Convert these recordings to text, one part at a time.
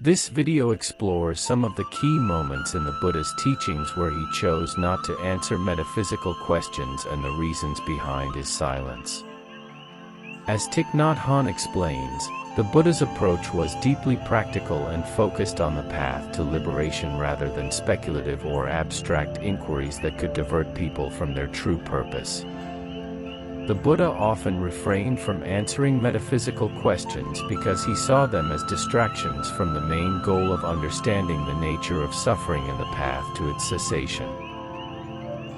This video explores some of the key moments in the Buddha's teachings where he chose not to answer metaphysical questions and the reasons behind his silence. As Thich Nhat Hanh explains, the Buddha's approach was deeply practical and focused on the path to liberation rather than speculative or abstract inquiries that could divert people from their true purpose. The Buddha often refrained from answering metaphysical questions because he saw them as distractions from the main goal of understanding the nature of suffering and the path to its cessation.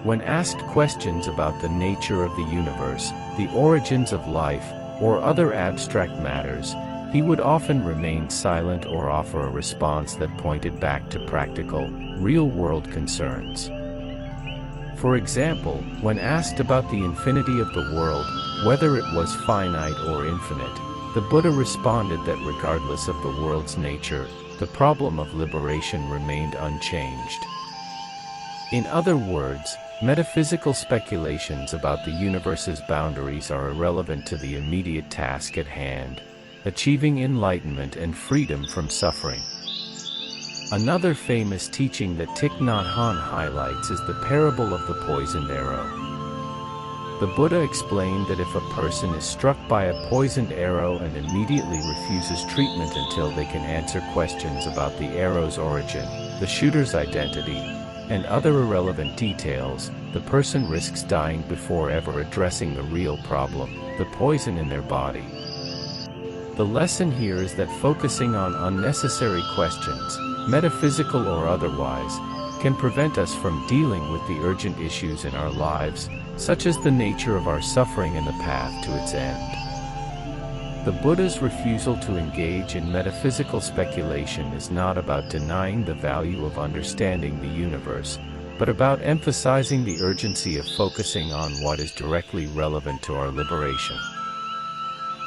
When asked questions about the nature of the universe, the origins of life, or other abstract matters, he would often remain silent or offer a response that pointed back to practical, real-world concerns. For example, when asked about the infinity of the world, whether it was finite or infinite, the Buddha responded that regardless of the world's nature, the problem of liberation remained unchanged. In other words, metaphysical speculations about the universe's boundaries are irrelevant to the immediate task at hand, achieving enlightenment and freedom from suffering. Another famous teaching that Thich Nhat Hanh highlights is the parable of the poisoned arrow. The Buddha explained that if a person is struck by a poisoned arrow and immediately refuses treatment until they can answer questions about the arrow's origin, the shooter's identity, and other irrelevant details, the person risks dying before ever addressing the real problem, the poison in their body. The lesson here is that focusing on unnecessary questions, metaphysical or otherwise, can prevent us from dealing with the urgent issues in our lives, such as the nature of our suffering and the path to its end. The Buddha's refusal to engage in metaphysical speculation is not about denying the value of understanding the universe, but about emphasizing the urgency of focusing on what is directly relevant to our liberation.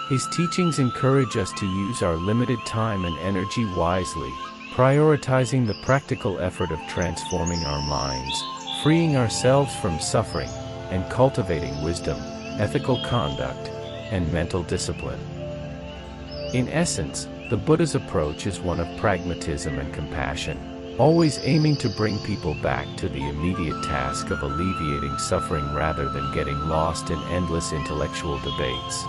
His teachings encourage us to use our limited time and energy wisely, prioritizing the practical effort of transforming our minds, freeing ourselves from suffering, and cultivating wisdom, ethical conduct, and mental discipline. In essence, the Buddha's approach is one of pragmatism and compassion, always aiming to bring people back to the immediate task of alleviating suffering rather than getting lost in endless intellectual debates.